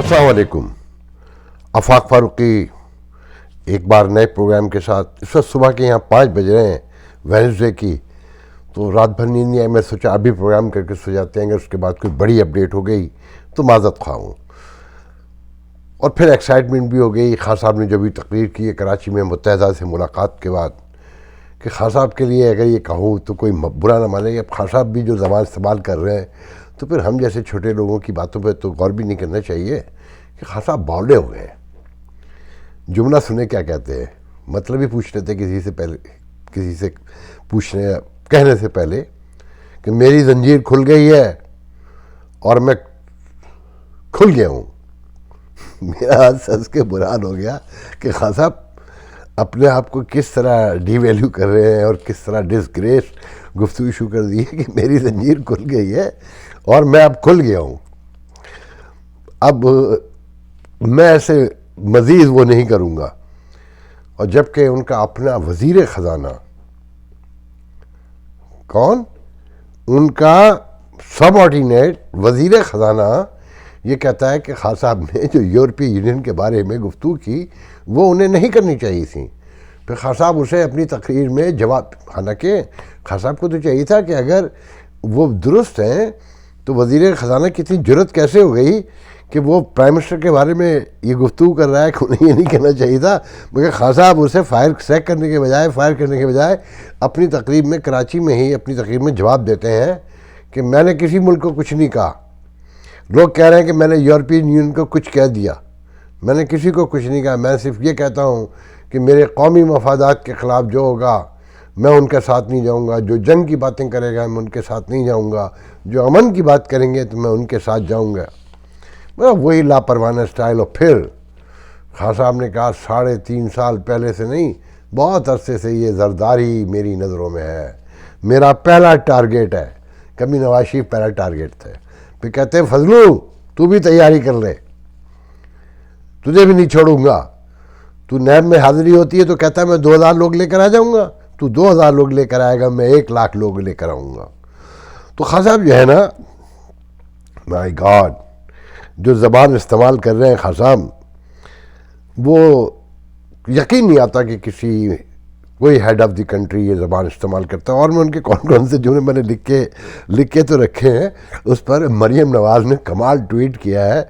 السلام علیکم. آفاق فاروقی ایک بار نئے پروگرام کے ساتھ. اس وقت صبح کے یہاں 5 بج رہے ہیں وینسڈے کی, تو رات بھر نیند نہیں آئی. میں سوچا ابھی پروگرام کر کے سو جاتے ہیں, اگر اس کے بعد کوئی بڑی اپڈیٹ ہو گئی تو معذرت خواہ ہوں. اور پھر ایکسائٹمنٹ بھی ہو گئی. خان صاحب نے جو بھی تقریر کی ہے کراچی میں متحدہ سے ملاقات کے بعد, کہ خان صاحب کے لیے اگر یہ کہوں تو کوئی برا نہ مانے. اب خان صاحب بھی جو زبان استعمال کر رہے ہیں تو پھر ہم جیسے چھوٹے لوگوں کی باتوں پہ تو غور بھی نہیں کرنا چاہیے کہ خان صاحب باولے ہو گئے ہیں. جملہ سنے کیا کہتے ہیں, مطلب ہی پوچھ رہے تھے کسی سے کہنے سے پہلے کہ میری زنجیر کھل گئی ہے اور میں کھل گیا ہوں. میرا ہنس کے برہان ہو گیا کہ خان صاحب اپنے آپ کو کس طرح ڈی ویلیو کر رہے ہیں اور کس طرح ڈسگریس گفتگو شروع کر دی ہے کہ میری زنجیر کھل گئی ہے اور میں اب کھل گیا ہوں. اب میں ایسے مزید وہ نہیں کروں گا. اور جبکہ ان کا اپنا وزیر خزانہ, کون, ان کا سب آرڈینیٹ وزیر خزانہ یہ کہتا ہے کہ خان صاحب نے جو یورپی یونین کے بارے میں گفتگو کی وہ انہیں نہیں کرنی چاہیے تھی. پھر خان صاحب اسے اپنی تقریر میں جواب, حالانکہ خان صاحب کو تو چاہیے تھا کہ اگر وہ درست ہیں تو وزیر خزانہ کی اتنی جرت کیسے ہو گئی کہ وہ پرائم منسٹر کے بارے میں یہ گفتگو کر رہا ہے کہ انہیں یہ نہیں کہنا چاہیے تھا. مگر خان صاحب اسے فائر کرنے کے بجائے اپنی تقریب میں کراچی میں ہی اپنی تقریب میں جواب دیتے ہیں کہ میں نے کسی ملک کو کچھ نہیں کہا. لوگ کہہ رہے ہیں کہ میں نے یورپین یونین کو کچھ کہہ دیا. میں نے کسی کو کچھ نہیں کہا. میں صرف یہ کہتا ہوں کہ میرے قومی مفادات کے خلاف جو ہوگا میں ان کے ساتھ نہیں جاؤں گا. جو جنگ کی باتیں کرے گا میں ان کے ساتھ نہیں جاؤں گا. جو امن کی بات کریں گے تو میں ان کے ساتھ جاؤں گا. وہی لاپروانہ اسٹائل. اور پھر خان صاحب نے کہا 3.5 سال پہلے سے نہیں, بہت عرصے سے یہ زرداری میری نظروں میں ہے, میرا پہلا ٹارگیٹ ہے. کبھی نواز شریف پہلا ٹارگیٹ تھے. پھر کہتے ہیں فضلو تو بھی تیاری کر لے, تجھے بھی نہیں چھوڑوں گا. تو نیب میں حاضری ہوتی ہے تو کہتا ہے میں 2000 لوگ لے کر آ جاؤں گا. تو 2000 لوگ لے کر آئے گا, میں 1 لاکھ لوگ لے کر آؤں گا. تو خان صاحب جو ہے نا, مائی گاڈ, جو زبان استعمال کر رہے ہیں خان صاحب, وہ یقین نہیں آتا کہ کوئی ہیڈ آف دی کنٹری یہ زبان استعمال کرتا ہے. اور میں ان کے کون سے جملے میں نے لکھ کے تو رکھے ہیں. اس پر مریم نواز نے کمال ٹویٹ کیا ہے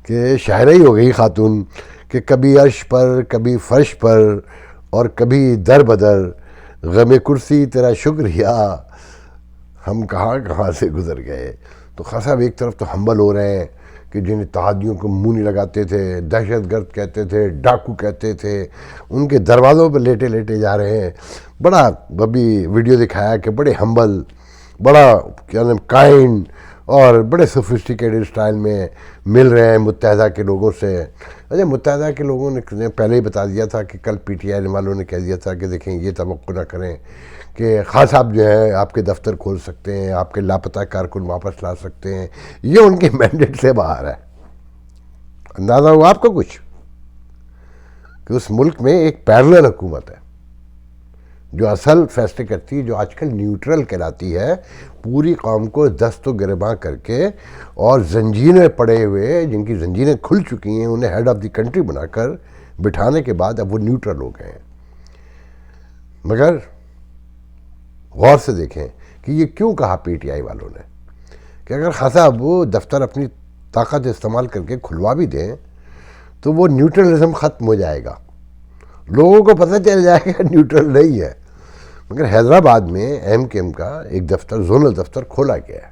کہ شاعرہ ہی ہو گئی خاتون, کہ کبھی عرش پر کبھی فرش پر اور کبھی در بدر, غم کرسی تیرا شکریہ, ہم کہاں سے گزر گئے. تو خان صاحب ایک طرف تو ہمبل ہو رہے ہیں کہ جن اتحادیوں کو منہ نہیں لگاتے تھے, دہشت گرد کہتے تھے, ڈاکو کہتے تھے, ان کے دروازوں پہ لیٹے جا رہے ہیں. بڑا ابھی ویڈیو دکھایا کہ بڑے ہمبل, بڑا کیا نام کائنڈ اور بڑے سوفسٹیکیٹڈ سٹائل میں مل رہے ہیں متحدہ کے لوگوں سے. اچھا, متحدہ کے لوگوں نے پہلے ہی بتا دیا تھا کہ کل پی ٹی آئی والوں نے کہہ دیا تھا کہ دیکھیں یہ توقع نہ کریں کہ خان صاحب جو ہے آپ کے دفتر کھول سکتے ہیں, آپ کے لاپتہ کارکن واپس لا سکتے ہیں. یہ ان کے مینڈیٹ سے باہر ہے. اندازہ ہوا آپ کو کچھ کہ اس ملک میں ایک پیرلل حکومت ہے جو اصل فیصلے کرتی ہے, جو آج کل نیوٹرل کہلاتی ہے, پوری قوم کو دست و گریباں کر کے اور زنجیریں پڑے ہوئے, جن کی زنجیریں کھل چکی ہیں, انہیں ہیڈ آف دی کنٹری بنا کر بٹھانے کے بعد اب وہ نیوٹرل ہو گئے ہیں. مگر غور سے دیکھیں کہ یہ کیوں کہا پی ٹی آئی والوں نے کہ اگر خان صاحب وہ دفتر اپنی طاقت استعمال کر کے کھلوا بھی دیں تو وہ نیوٹرلزم ختم ہو جائے گا, لوگوں کو پتہ چل جائے گا نیوٹرل نہیں ہے. مگر حیدرآباد میں ایم کے ایم کا ایک دفتر, زونل دفتر کھولا گیا ہے,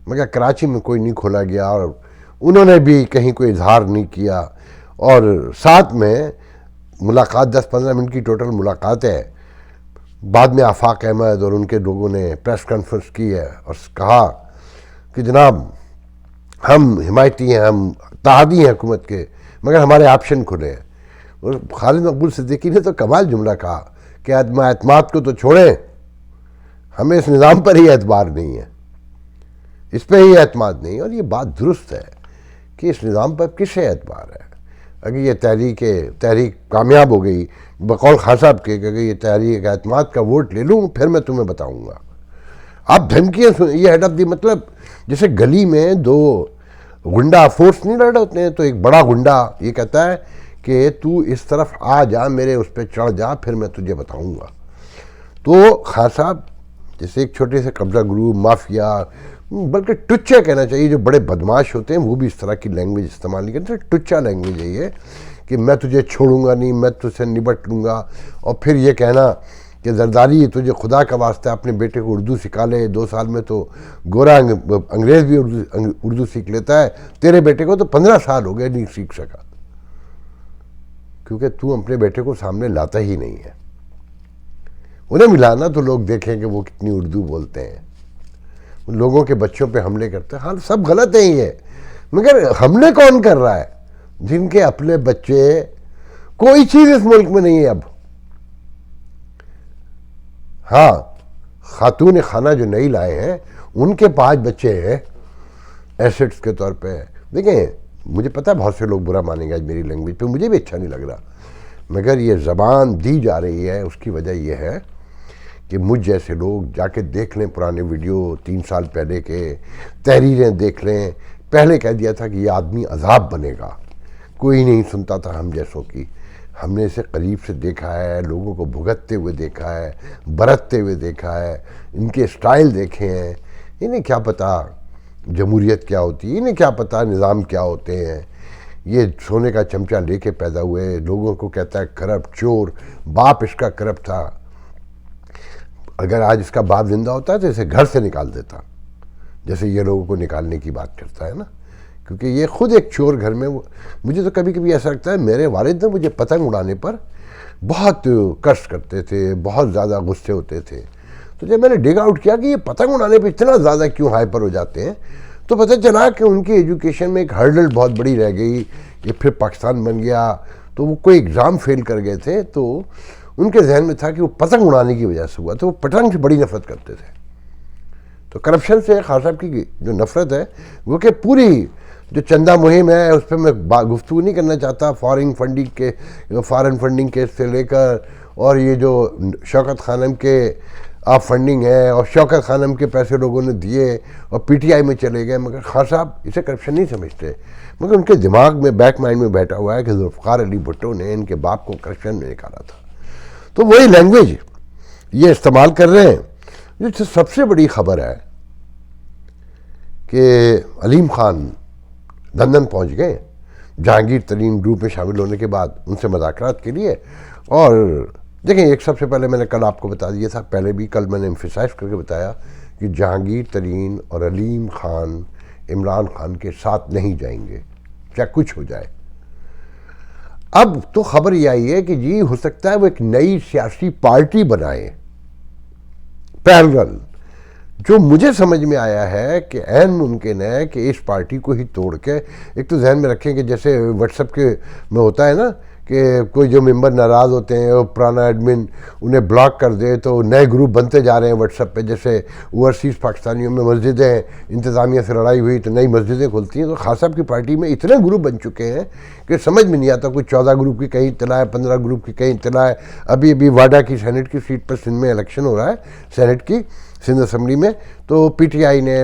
مگر کراچی میں کوئی نہیں کھولا گیا, اور انہوں نے بھی کہیں کوئی اظہار نہیں کیا. اور ساتھ میں ملاقات 10-15 منٹ کی ٹوٹل ملاقات ہے. بعد میں آفاق احمد اور ان کے لوگوں نے پریس کانفرنس کی ہے اور کہا کہ جناب ہم حمایتی ہیں, ہم اتحادی ہیں حکومت کے, مگر ہمارے آپشن کھلے ہیں. اور خالد مقبول صدیقی نے تو کمال جملہ کہا کہ اعتماد کو تو چھوڑیں, ہمیں اس نظام پر ہی اعتبار نہیں ہے, اس پہ ہی اعتماد نہیں. اور یہ بات درست ہے کہ اس نظام پر کس سے اعتبار ہے. اگر یہ تحریک کامیاب ہو گئی بقول خان صاحب کے کہ اگر یہ تحریک اعتماد کا ووٹ لے لوں پھر میں تمہیں بتاؤں گا. آپ دھمکیاں یہ ہیڈ آف دی, مطلب جیسے گلی میں 2 گنڈا فورس نہیں لڑ رہے ہوتے ہیں، تو ایک بڑا گنڈا یہ کہتا ہے کہ تو اس طرف آ جا، میرے اس پہ چڑھ جا، پھر میں تجھے بتاؤں گا. تو خان صاحب جیسے ایک چھوٹے سے قبضہ گروپ، مافیا، بلکہ ٹچا کہنا چاہیے، جو بڑے بدماش ہوتے ہیں وہ بھی اس طرح کی لینگویج استعمال نہیں کرتے. ٹچا لینگویج ہے یہ کہ میں تجھے چھوڑوں گا نہیں، میں تجھ سے نبٹ لوں گا. اور پھر یہ کہنا کہ زرداری تجھے خدا کا واسطہ اپنے بیٹے کو اردو سکھا لے، 2 سال میں تو گورا انگریز بھی اردو سیکھ لیتا ہے، تیرے بیٹے کو تو 15 سال ہو گئے نہیں سیکھ سکا، کیونکہ تو اپنے بیٹے کو سامنے لاتا ہی نہیں ہے. انہیں ملانا تو لوگ دیکھیں کہ وہ کتنی اردو بولتے ہیں، لوگوں کے بچوں پہ حملے کرتے ہیں. ہاں سب غلط ہیں یہ، مگر حملے کون کر رہا ہے؟ جن کے اپنے بچے، کوئی چیز اس ملک میں نہیں ہے اب. ہاں خاتون خانہ جو نئی لائے ہیں ان کے 5 بچے ہیں ایسٹس کے طور پہ. دیکھیں مجھے پتہ ہے بہت سے لوگ برا مانیں گے آج میری لینگویج پہ، مجھے بھی اچھا نہیں لگ رہا، مگر یہ زبان دی جا رہی ہے. اس کی وجہ یہ ہے کہ مجھ جیسے لوگ جا کے دیکھ لیں پرانے ویڈیو 3 سال پہلے کے، تحریریں دیکھ لیں. پہلے کہہ دیا تھا کہ یہ آدمی عذاب بنے گا، کوئی نہیں سنتا تھا ہم جیسوں کی. ہم نے اسے قریب سے دیکھا ہے، لوگوں کو بھگتتے ہوئے دیکھا ہے، برتتے ہوئے دیکھا ہے، ان کے سٹائل دیکھے ہیں. انہیں کیا پتہ جمہوریت کیا ہوتی ہے، انہیں کیا پتہ نظام کیا ہوتے ہیں. یہ سونے کا چمچہ لے کے پیدا ہوئے، لوگوں کو کہتا ہے کرپٹ، چور. باپ اس کا کرپٹ تھا. اگر آج اس کا باپ زندہ ہوتا ہے تو اسے گھر سے نکال دیتا، جیسے یہ لوگوں کو نکالنے کی بات کرتا ہے نا، کیونکہ یہ خود ایک چور گھر میں. مجھے تو کبھی کبھی ایسا لگتا ہے میرے والد نے مجھے پتنگ اڑانے پر بہت کرس کرتے تھے، بہت زیادہ غصے ہوتے تھے. تو جب میں نے ڈگ آؤٹ کیا کہ یہ پتنگ اڑانے پہ اتنا زیادہ کیوں ہائپر ہو جاتے ہیں، تو پتہ چلا کہ ان کی ایجوکیشن میں ایک ہرڈل بہت بڑی رہ گئی. یہ پھر پاکستان بن گیا تو وہ کوئی ایگزام فیل کر گئے تھے، تو ان کے ذہن میں تھا کہ وہ پتنگ اڑانے کی وجہ سے ہوا، تو وہ پتنگ سے بڑی نفرت کرتے تھے. تو کرپشن سے خان صاحب کی جو نفرت ہے وہ کہ پوری جو چندہ مہم ہے اس پہ میں گفتگو نہیں کرنا چاہتا. فارن فنڈنگ کے سے لے کر، اور یہ جو شوکت خانم کے آپ فنڈنگ ہے، اور شوکت خانم کے پیسے لوگوں نے دیے اور پی ٹی آئی میں چلے گئے، مگر خان صاحب اسے کرپشن نہیں سمجھتے. مگر ان کے دماغ میں بیک مائنڈ میں بیٹھا ہوا ہے کہ ذوالفقار علی بھٹو نے ان کے باپ کو کرپشن میں نکالا تھا. تو وہی لینگویج یہ استعمال کر رہے ہیں. جو سب سے بڑی خبر ہے کہ علیم خان لندن پہنچ گئے جہانگیر ترین گروپ میں شامل ہونے کے بعد ان سے مذاکرات کے لیے. اور دیکھیں ایک سب سے پہلے میں نے کل آپ کو بتا دیا تھا، پہلے بھی کل میں نے ایمفیسائز کر کے بتایا کہ جہانگیر ترین اور علیم خان عمران خان کے ساتھ نہیں جائیں گے چاہے کچھ ہو جائے. اب تو خبر یہ آئی ہے کہ جی ہو سکتا ہے وہ ایک نئی سیاسی پارٹی بنائے پیرلل. جو مجھے سمجھ میں آیا ہے کہ عین ممکن ہے کہ اس پارٹی کو ہی توڑ کے، ایک تو ذہن میں رکھیں کہ جیسے واٹس ایپ کے میں ہوتا ہے نا کہ کوئی جو ممبر ناراض ہوتے ہیں اور پرانا ایڈمن انہیں بلاک کر دے تو نئے گروپ بنتے جا رہے ہیں واٹس ایپ پہ. جیسے اوورسیز پاکستانیوں میں مسجدیں انتظامیہ سے لڑائی ہوئی تو نئی مسجدیں کھلتی ہیں، تو خان صاحب کی پارٹی میں اتنے گروپ بن چکے ہیں کہ سمجھ میں نہیں آتا. کوئی 14 گروپ کی کہیں اطلاع ہے، 15 گروپ کی کہیں اطلاع ہے. ابھی واڈا کی سینٹ کی سیٹ پر سندھ میں الیکشن ہو رہا ہے، سینٹ کی سندھ اسمبلی میں. تو پی ٹی آئی نے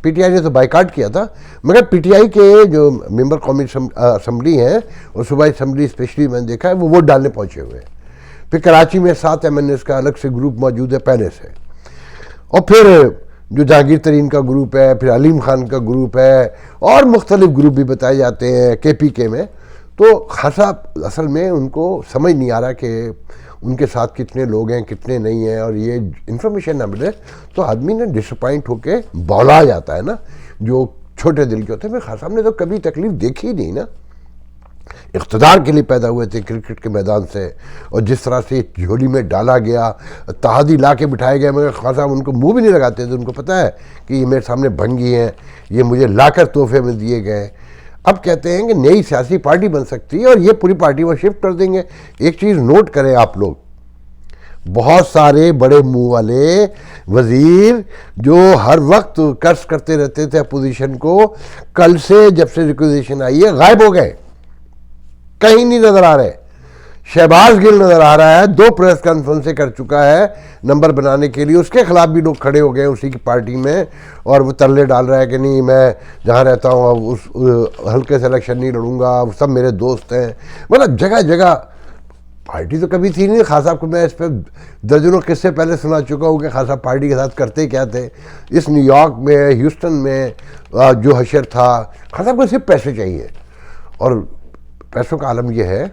پی ٹی آئی نے تو بائیکاٹ کیا تھا، مگر پی ٹی آئی کے جو ممبر قومی اسمبلی ہیں اور صوبائی اسمبلی اسپیشلی میں نے دیکھا ہے وہ ووٹ ڈالنے پہنچے ہوئے ہیں. پھر کراچی میں 7 ایم این ایس کا الگ سے گروپ موجود ہے پہلے سے. اور پھر جو جہانگیر ترین کا گروپ ہے، پھر علیم خان کا گروپ ہے، اور مختلف گروپ بھی بتائے جاتے ہیں کے پی کے میں. تو خان صاحب اصل میں ان کو سمجھ نہیں آ رہا کہ ان کے ساتھ کتنے لوگ ہیں کتنے نہیں ہیں، اور یہ انفارمیشن نہ ملے تو آدمی نے ڈس اپوائنٹ ہو کے بولا جاتا ہے نا، جو چھوٹے دل کے ہوتے ہیں. خان صاحب نے تو کبھی تکلیف دیکھی ہی نہیں نا، اقتدار کے لیے پیدا ہوئے تھے کرکٹ کے میدان سے، اور جس طرح سے جھولی میں ڈالا گیا، تہادی لا کے بٹھائے گئے، مگر خان صاحب ان کو منہ بھی نہیں لگاتے تھے. ان کو پتہ ہے کہ یہ میرے سامنے بھنگی ہیں، یہ مجھے لا کر تحفے میں دیے گئے. اب کہتے ہیں کہ نئی سیاسی پارٹی بن سکتی ہے اور یہ پوری پارٹی وہ شفٹ کر دیں گے. ایک چیز نوٹ کریں آپ لوگ، بہت سارے بڑے منہ والے وزیر جو ہر وقت کرس کرتے رہتے تھے اپوزیشن کو، کل سے جب سے ریکوزیشن آئی ہے غائب ہو گئے، کہیں نہیں نظر آ رہے. شہباز گل نظر آ رہا ہے، 2 پریس کانفرنسیں کر چکا ہے نمبر بنانے کے لیے، اس کے خلاف بھی لوگ کھڑے ہو گئے اسی کی پارٹی میں، اور وہ ترلے ڈال رہا ہے کہ نہیں میں جہاں رہتا ہوں اب اس حلقے سے الیکشن نہیں لڑوں گا، سب میرے دوست ہیں. مطلب جگہ جگہ پارٹی تو کبھی تھی نہیں. خان صاحب کو میں اس پہ درجنوں قصے پہلے سنا چکا ہوں کہ خان صاحب پارٹی کے ساتھ کرتے کیا تھے. اس نیو یارک میں، ہیوسٹن میں جو حشر تھا، خان صاحب کو صرف پیسے چاہیے، اور پیسوں کا عالم یہ ہے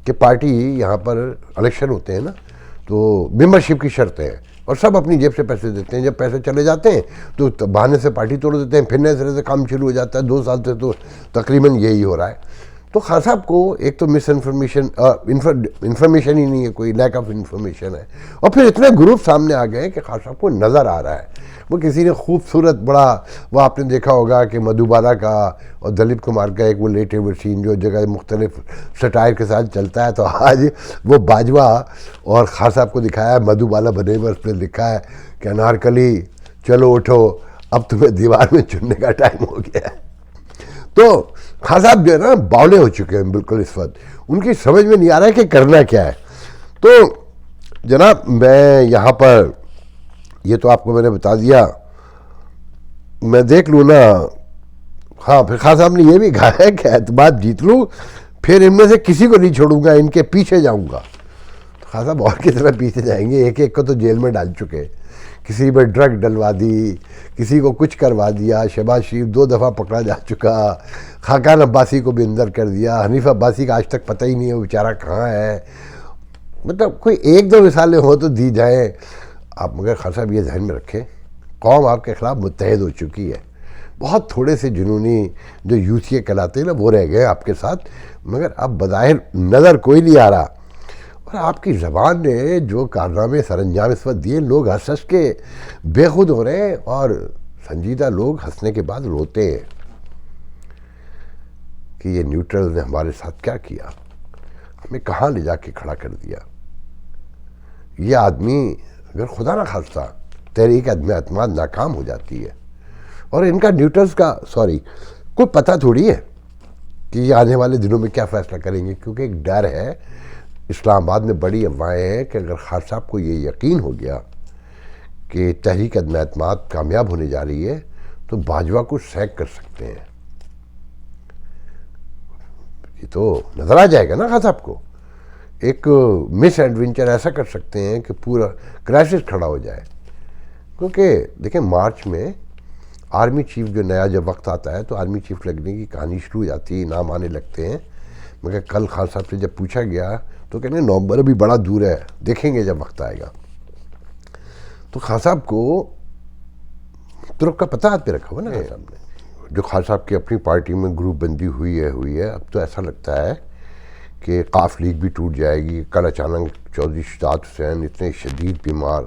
کہ پارٹی یہاں پر الیکشن ہوتے ہیں نا تو ممبرشپ کی شرطیں ہیں، اور سب اپنی جیب سے پیسے دیتے ہیں. جب پیسے چلے جاتے ہیں تو بہانے سے پارٹی توڑ دیتے ہیں، پھر نئے سرے سے کام شروع ہو جاتا ہے. 2 سال سے تو تقریباً یہی ہو رہا ہے. تو خان صاحب کو ایک تو مس انفارمیشن ہی نہیں ہے، کوئی لیک آف انفارمیشن ہے، اور پھر اتنے گروپ سامنے آ گئے کہ خان صاحب کو نظر آ رہا ہے. وہ کسی نے خوبصورت بڑا، وہ آپ نے دیکھا ہوگا کہ مدھو بالا کا اور دلیپ کمار کا ایک وہ لیٹر سین جو جگہ مختلف سٹائر کے ساتھ چلتا ہے، تو آج وہ باجوہ اور خان صاحب کو دکھایا ہے مدھو بالا بنے میں، اس پہ لکھا ہے کہ انارکلی چلو اٹھو اب تمہیں دیوار میں چننے کا ٹائم ہو گیا ہے. تو خان صاحب جو ہے نا باولے ہو چکے ہیں بالکل اس وقت، ان کی سمجھ میں نہیں آ رہا ہے کہ کرنا کیا ہے. تو جناب میں یہاں پر یہ تو آپ کو میں نے بتا دیا، میں دیکھ لوں نا. ہاں پھر خان صاحب نے یہ بھی کہا ہے کہ اعتماد جیت لوں پھر ان میں سے کسی کو نہیں چھوڑوں گا، ان کے پیچھے جاؤں گا. خان صاحب اور کی طرح پیچھے جائیں گے، ایک ایک کو تو جیل میں ڈال چکے، کسی پہ ڈرگ ڈلوا دی، کسی کو کچھ کروا دیا. شہباز شریف 2 دفعہ پکڑا جا چکا، خاقان عباسی کو بھی اندر کر دیا، حنیف عباسی کا آج تک پتہ ہی نہیں ہے وہ بیچارہ کہاں ہے. مطلب کوئی 1-2 مثالیں ہوں تو دی جائیں آپ، مگر خان صاحب یہ ذہن میں رکھیں قوم آپ کے خلاف متحد ہو چکی ہے. بہت تھوڑے سے جنونی جو یوتھیے کہلاتے ہیں نا وہ رہ گئے آپ کے ساتھ، مگر اب بظاہر نظر کوئی نہیں آ رہا. اور آپ کی زبان نے جو کارنامے سر انجام اس وقت دیے، لوگ ہنس ہنس کے بے خود ہو رہے ہیں، اور سنجیدہ لوگ ہنسنے کے بعد روتے ہیں کہ یہ نیوٹرل نے ہمارے ساتھ کیا کیا، ہمیں کہاں لے جا کے کھڑا کر دیا. یہ آدمی اگر خدا نہ خواستہ تحریک عدم اعتماد ناکام ہو جاتی ہے، اور ان کا نیوٹرلز کا کوئی پتہ تھوڑی ہے کہ یہ آنے والے دنوں میں کیا فیصلہ کریں گے، کیونکہ ایک ڈر ہے. اسلام آباد میں بڑی افواہیں ہیں کہ اگر خان صاحب کو یہ یقین ہو گیا کہ تحریک عدم اعتماد کامیاب ہونے جا رہی ہے تو باجوہ کو سیک کر سکتے ہیں. یہ تو نظر آ جائے گا نا خان صاحب کو، ایک مس ایڈونچر ایسا کر سکتے ہیں کہ پورا کرائسس کھڑا ہو جائے. کیونکہ دیکھیں مارچ میں آرمی چیف جو نیا جب وقت آتا ہے تو آرمی چیف لگنے کی کہانی شروع ہو جاتی ہے، نام آنے لگتے ہیں. مگر کل خان صاحب سے جب پوچھا گیا تو کہنے نومبر ابھی بڑا دور ہے، دیکھیں گے جب وقت آئے گا. تو خان صاحب کو ترک کا پتہ ہاتھ پہ رکھا ہوا نا خان صاحب نے. جو خان صاحب کی اپنی پارٹی میں گروپ بندی ہوئی ہے، اب تو ایسا لگتا ہے کہ قاف لیگ بھی ٹوٹ جائے گی. کل اچانک چودھری شجاعت حسین اتنے شدید بیمار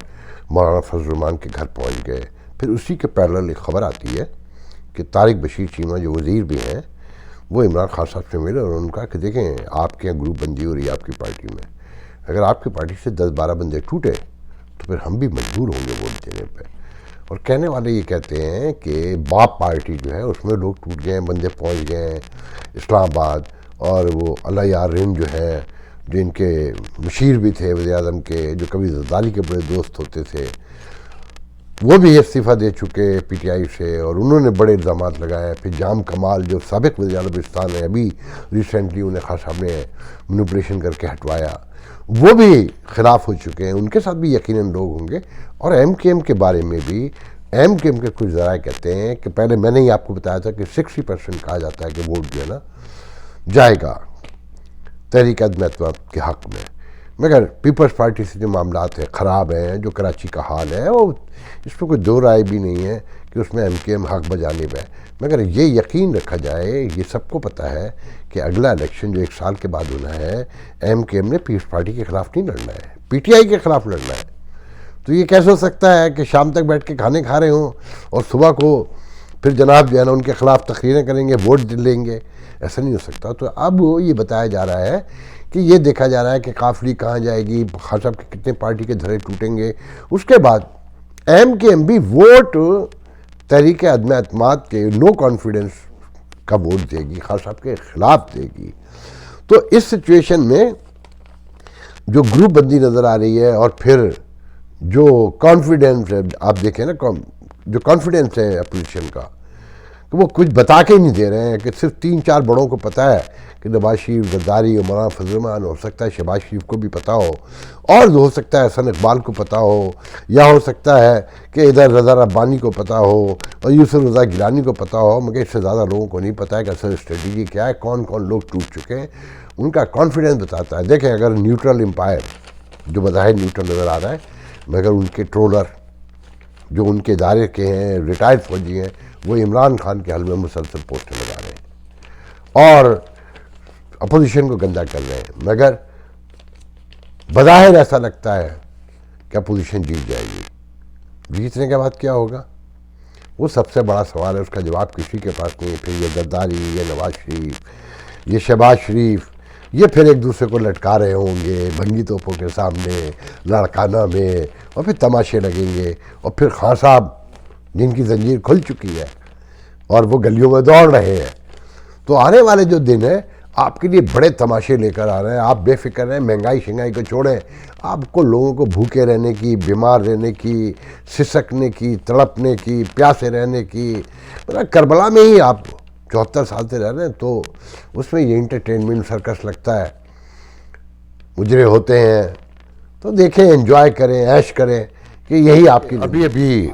مولانا فضل الرحمان کے گھر پہنچ گئے. پھر اسی کے پیرلل ایک خبر آتی ہے کہ طارق بشیر چیمہ جو وزیر بھی ہیں وہ عمران خان صاحب سے ملے، اور انہوں نے کہا کہ دیکھیں آپ کے گروپ بندی ہو رہی ہے آپ کی پارٹی میں، اگر آپ کی پارٹی سے 10-12 بندے ٹوٹے تو پھر ہم بھی مجبور ہوں گے ووٹ دینے پہ. اور کہنے والے یہ کہتے ہیں کہ باپ پارٹی جو ہے اس میں لوگ ٹوٹ گئے ہیں، بندے پہنچ گئے ہیں اسلام آباد. اور وہ اللہ یار رین جو ہیں، جو ان کے مشیر بھی تھے وزیر اعظم کے، جو کبھی زرداری کے بڑے دوست ہوتے تھے، وہ بھی استعفیٰ دے چکے پی ٹی آئی سے، اور انہوں نے بڑے الزامات لگائے. پھر جام کمال جو سابق وزیر اعظم بلوچستان ہے، ابھی ریسنٹلی انہیں خان صاحب نے مینوپولیشن کر کے ہٹوایا، وہ بھی خلاف ہو چکے ہیں. ان کے ساتھ بھی یقیناً لوگ ہوں گے. اور ایم کے ایم کے بارے میں بھی ایم کے ایم کے کچھ ذرائع کہتے ہیں کہ پہلے میں نے ہی آپ کو بتایا تھا کہ 60% کہا جاتا ہے کہ ووٹ جو ہے نا جائے گا تحریک عدم اعتماد کے حق میں. مگر پیپلز پارٹی سے جو معاملات ہیں خراب ہیں، جو کراچی کا حال ہے، وہ اس پہ کوئی دو رائے بھی نہیں ہے کہ اس میں ایم کے ایم حق بجانب ہے. مگر یہ یقین رکھا جائے، یہ سب کو پتہ ہے کہ اگلا الیکشن جو 1 سال کے بعد ہونا ہے، ایم کے ایم نے پیپلز پارٹی کے خلاف نہیں لڑنا ہے، پی ٹی آئی کے خلاف لڑنا ہے. تو یہ کیسے ہو سکتا ہے کہ شام تک بیٹھ کے کھانے کھا رہے ہوں اور صبح کو پھر جناب جو ہے نا ان کے خلاف تقریریں کریں گے، ووٹ لیں گے؟ ایسا نہیں ہو سکتا. تو اب یہ بتایا جا رہا ہے کہ یہ دیکھا جا رہا ہے کہ قافلی کہاں جائے گی، خان صاحب کے کتنے پارٹی کے دھرے ٹوٹیں گے. اس کے بعد ایم کے ایم بھی ووٹ تحریک عدم اعتماد کے نو کانفیڈنس کا ووٹ دے گی، خان صاحب کے خلاف دے گی. تو اس سچویشن میں جو گروپ بندی نظر آ رہی ہے، اور پھر جو کانفیڈنس ہے، آپ دیکھیں نا جو کانفیڈنس ہے اپوزیشن کا، کہ وہ کچھ بتا کے نہیں دے رہے ہیں، کہ صرف 3-4 بڑوں کو پتہ ہے کہ نواز شریف زرداری اور مولانا فضل الرحمان، ہو سکتا ہے شہباز شریف کو بھی پتہ ہو، اور ہو سکتا ہے حسن اقبال کو پتہ ہو، یا ہو سکتا ہے کہ ادھر رضا ربانی کو پتہ ہو اور یوسف رضا گیلانی کو پتہ ہو، مگر اس سے زیادہ لوگوں کو نہیں پتہ ہے کہ اصل اسٹریٹجی کیا ہے، کون کون لوگ ٹوٹ چکے ہیں، ان کا کانفیڈنس بتاتا ہے۔ دیکھیں اگر نیوٹرل امپائر جو بظاہر نیوٹرل نظر آ رہا ہے، مگر ان کے ٹرولر جو ان کے ادارے کے ہیں، ریٹائرڈ فوجی ہیں، وہ عمران خان کے حل میں مسلسل پوسٹیں لگا رہے ہیں اور اپوزیشن کو گندا کر رہے ہیں، مگر بظاہر ایسا لگتا ہے کہ اپوزیشن جیت جائے گی۔ جیتنے کے بعد کیا ہوگا؟ وہ سب سے بڑا سوال ہے، اس کا جواب کسی کے پاس نہیں ہے۔ پھر یہ زرداری، یہ نواز شریف، یہ شہباز شریف، یہ پھر ایک دوسرے کو لٹکا رہے ہوں گے بنگی توپوں کے سامنے لاڑکانہ میں، اور پھر تماشے لگیں گے، اور پھر خان صاحب جن کی زنجیر کھل چکی ہے اور وہ گلیوں میں دوڑ رہے ہیں، تو آنے والے جو دن ہیں آپ کے لیے بڑے تماشے لے کر آ رہے ہیں۔ آپ بے فکر رہیں، مہنگائی شنگائی کو چھوڑیں، آپ کو لوگوں کو بھوکے رہنے کی، بیمار رہنے کی، سسکنے کی، تڑپنے کی، پیاسے رہنے کی، کربلا میں ہی آپ 74 سال سے رہ رہے ہیں، تو اس میں یہ انٹرٹینمنٹ سرکس لگتا ہے، مجرے ہوتے ہیں، تو دیکھیں، انجوائے کریں، عیش کریں، کہ یہی آپ کی۔ ابھی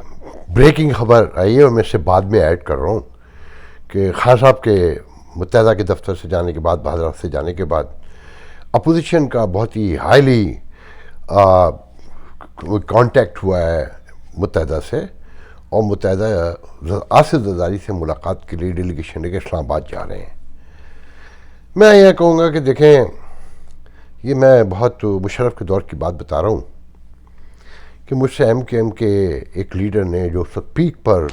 بریکنگ خبر آئی ہے اور میں اسے بعد میں ایڈ کر رہا ہوں کہ خان صاحب کے متحدہ کے دفتر سے جانے کے بعد، بہادرات سے جانے کے بعد، اپوزیشن کا بہت ہی ہائیلی کانٹیکٹ ہوا ہے متحدہ سے، اور متحدہ آصف زرداری سے ملاقات کے لیے ڈیلیگیشن لے کے اسلام آباد جا رہے ہیں۔ میں یہ کہوں گا کہ دیکھیں، یہ میں بہت مشرف کے دور کی بات بتا رہا ہوں کہ مجھ سے ایم کیو ایم کے ایک لیڈر نے، جو اس وقت پیک پر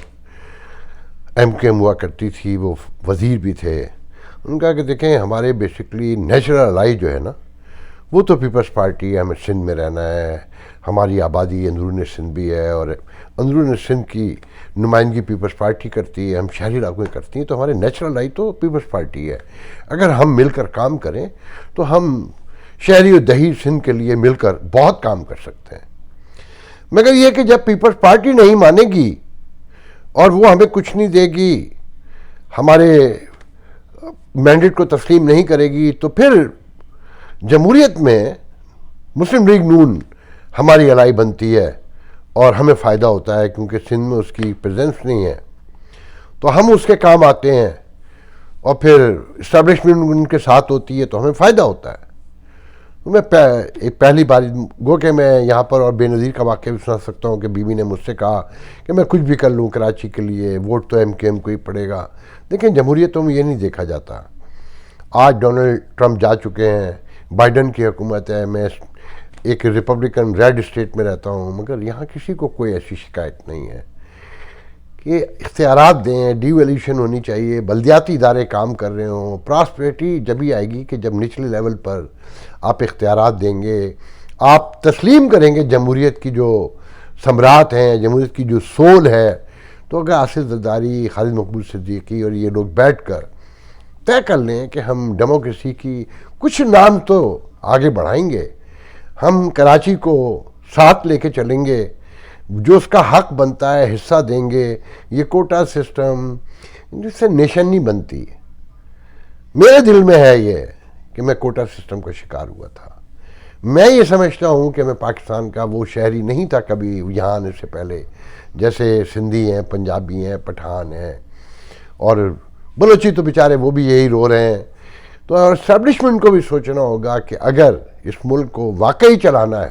ایم کیو ایم ہوا کرتی تھی، وہ وزیر بھی تھے، ان کا کہ دیکھیں ہمارے بیسکلی نیچرل الائی جو ہے نا، وہ تو پیپلز پارٹی ہے، ہمیں سندھ میں رہنا ہے، ہماری آبادی اندرون سندھ بھی ہے، اور اندرون سندھ کی نمائندگی پیپلز پارٹی کرتی ہے، ہم شہری علاقوں میں کرتی ہیں، تو ہمارے نیچرل الائی تو پیپلز پارٹی ہے۔ اگر ہم مل کر کام کریں تو ہم شہری و دیہی سندھ کے لیے مل کر بہت کام کر سکتے ہیں، مگر یہ کہ جب پیپلز پارٹی نہیں مانے گی اور وہ ہمیں کچھ نہیں دے گی، ہمارے مینڈیٹ کو تسلیم نہیں کرے گی، تو پھر جمہوریت میں مسلم لیگ نون ہماری الائی بنتی ہے اور ہمیں فائدہ ہوتا ہے، کیونکہ سندھ میں اس کی پریزنس نہیں ہے، تو ہم اس کے کام آتے ہیں، اور پھر اسٹیبلشمنٹ ان کے ساتھ ہوتی ہے تو ہمیں فائدہ ہوتا ہے۔ میں پہلی بار گو کہ میں یہاں پر اور بے نظیر کا واقعہ بھی سنا سکتا ہوں کہ بیوی نے مجھ سے کہا کہ میں کچھ بھی کر لوں کراچی کے لیے، ووٹ تو ایم کیو ایم کو ہی پڑے گا۔ دیکھیں جمہوریتوں میں یہ نہیں دیکھا جاتا۔ آج ڈونلڈ ٹرمپ جا چکے ہیں، بائیڈن کی حکومت ہے، میں ایک ریپبلکن ریڈ اسٹیٹ میں رہتا ہوں، مگر یہاں کسی کو کوئی ایسی شکایت نہیں ہے کہ اختیارات دیں، ڈی ویلیوشن ہونی چاہیے، بلدیاتی ادارے کام کر رہے ہوں۔ پراسپریٹی جب ہی آئے گی کہ جب نچلے لیول پر آپ اختیارات دیں گے، آپ تسلیم کریں گے جمہوریت کی جو ثمرات ہیں، جمہوریت کی جو سول ہے۔ تو اگر آصف زرداری، خالد مقبول صدیقی اور یہ لوگ بیٹھ کر طے کر لیں کہ ہم ڈیموکریسی کی کچھ نام تو آگے بڑھائیں گے، ہم کراچی کو ساتھ لے کے چلیں گے، جو اس کا حق بنتا ہے حصہ دیں گے، یہ کوٹا سسٹم جس سے نیشن نہیں بنتی۔ میرے دل میں ہے یہ کہ میں کوٹا سسٹم کا شکار ہوا تھا، میں یہ سمجھتا ہوں کہ میں پاکستان کا وہ شہری نہیں تھا کبھی یہاں آنے سے پہلے، جیسے سندھی ہیں، پنجابی ہیں، پٹھان ہیں، اور بلوچی تو بیچارے وہ بھی یہی رو رہے ہیں۔ تو اسٹیبلشمنٹ کو بھی سوچنا ہوگا کہ اگر اس ملک کو واقعی چلانا ہے،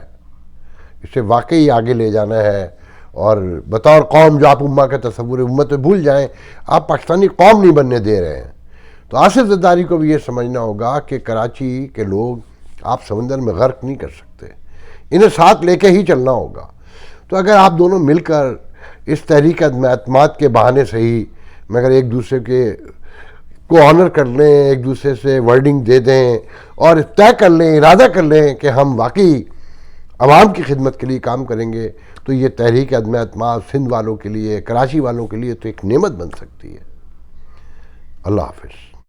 اسے واقعی آگے لے جانا ہے، اور بطور قوم جو آپ امہ کا تصور امت میں بھول جائیں، آپ پاکستانی قوم نہیں بننے دے رہے ہیں، تو آصف زرداری کو بھی یہ سمجھنا ہوگا کہ کراچی کے لوگ آپ سمندر میں غرق نہیں کر سکتے، انہیں ساتھ لے کے ہی چلنا ہوگا۔ تو اگر آپ دونوں مل کر اس تحریک اعتماد کے بہانے سے ہی مگر ایک دوسرے کو آنر کر لیں، ایک دوسرے سے ورڈنگ دے دیں، اور طے کر لیں، ارادہ کر لیں کہ ہم واقعی عوام کی خدمت کے لیے کام کریں گے، تو یہ تحریک عدم اعتماد سندھ والوں کے لیے، کراچی والوں کے لیے تو ایک نعمت بن سکتی ہے۔ اللہ حافظ۔